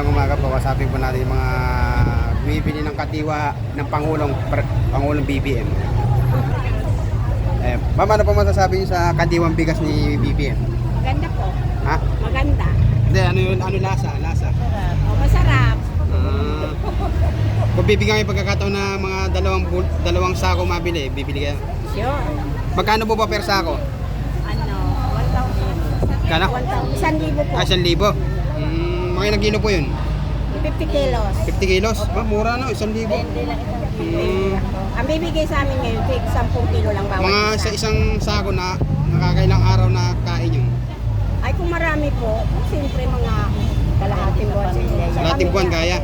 Umaga po, kasapin po natin yung mga bumibili ng katiwa ng Pangulong BBM. Ma'am, ano po masasabi niyo sa katiwang bigas ni BBM? Maganda po. Ha? Maganda. Hindi, ano lasa? Masarap. Kung bibigyan kayo pagkakataon na mga dalawang sako mabili, bibili kayo? Sure. Magkano po ba per sako? 1,000. Kano? 1,000 po. 1,000. Mga ilang kilo po yun? 50 kilos. 50 kilos? Mura no, 1,000. Ang bibigay sa amin ngayon, 10 kilo lang bawat Mga sa isang sako na nakakailang araw na kain nyo? Ay, kung marami po, siyempre mga kalahating buwan. Kalahating buwan kaya?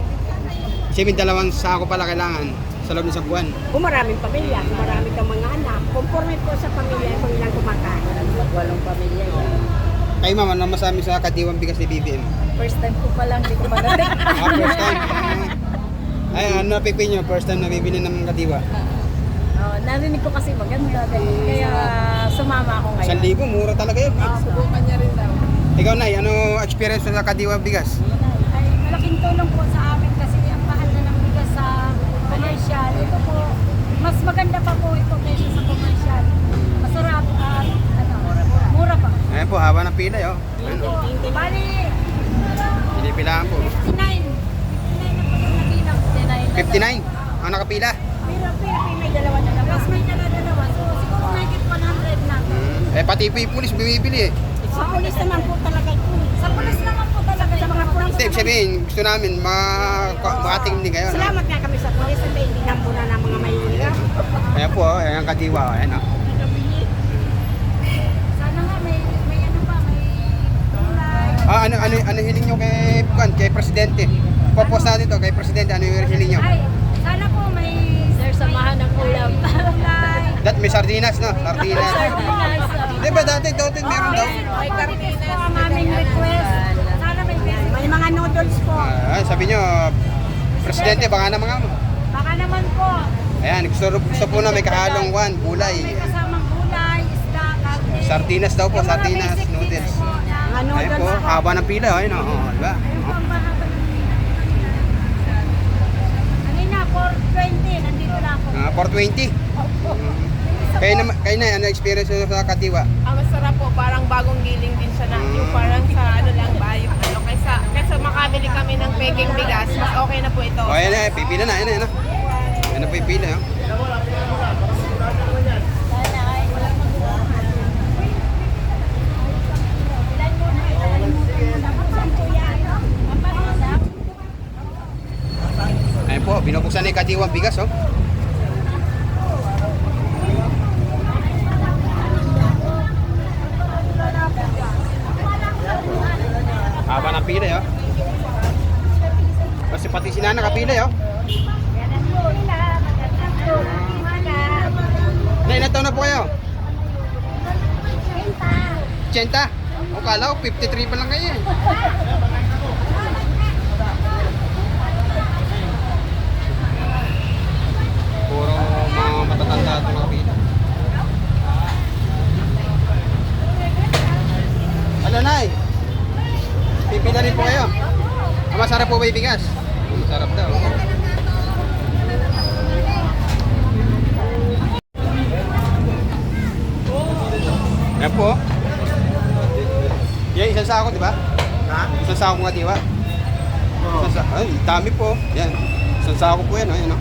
Kasi may dalawang sako pala kailangan sa loob ng isang buwan. Kung maraming pamilya, kung marami kang mga anak, conforme po sa pamilya kung ilang kumakain. Walong pamilya yun. Kayo ma'am, ano masabi sa katiwang bigas ni BBM? First time ko pa lang, hindi ko pa natin. First time? Ay, ano napipin nyo? First time na bibili ng katiwa? Narinig ko kasi maganda. Kaya sumama ako ngayon. 1,000, mura talaga yun. Subukan niya rin daw. Ikaw Nay, ano experience mo sa katiwang bigas? Ay, malaking tulong po sa amin kasi ang mahal na ng bigas sa commercial. Ito po, mas maganda pa po ito kaysa sa commercial. Masarap at mura pa. Ayan po, haba ng pila yun. Bali, Pinipilaan po. 59. 59 na po yung nabilang. 59 ang nakapila. Pero may dalawa. Mas may dalawa. So, siguro may 100 na. Pati po yung pulis bumibili eh. Sa pulis naman po talaga ito. Sa pulis naman po talaga. Sa mga pulis. Hindi, sabihin, gusto namin makatingin din kayo. No? Salamat nga kami sa pulis. Hindi na muna ng mga mayuya. Ayan po, ayan ang katiwa. Ayan o. Sana nga may ano pa, may kulay. Ano hiling nyo kay Presidente? Popos natin to kay Presidente, ano yung hiling nyo? Ay, sana po may samahan ng ulam. May sardinas, no? Sardinas. Di ba dati meron daw? May kardinas po ang aming request. Sana may mga noodles po. Sabi nyo, Presidente, baka naman nga mo. Baka naman po. Ayan, gusto po na may kahalong gulay. May kasamang gulay, isda, karne. Sardinas daw po, Yung mga sardinas, basic noodles. things po na- Mga Ayan po, noodles po. haba ng pila, ayun o. Diba? Ayun po ang mahaba ng pila. Kanina, 4:20, nandito na ako. 420. Kayo na, ano experience nyo sa katiwa? Masarap po, parang bagong giling din siya na yung parang sa ano lang ba, yung ano, kaysa makabili kami ng peking bigas, mas okay na po ito. O, ayan na, pipila na, ayan na. Ayan na po yung pila, oh. Ayan po, binubuksan na yung katiwang bigas, oh. Haba ng pila, oh. Kasi pati si Nana kapila, oh. Ilan taon na po kayo? 80. O kala ko 53 pa lang kayo eh. Puro mga matatanda at mga kapila. Ano Nay? Pipila rin po kayo. Masarap po ba yung bigas? Masarap daw. Yan po. Yan, isang sako, di ba? Ha? Isang sako nga, di ba? Ay, dami po. Yan. Isang sako po yan, oh. Yan, oh.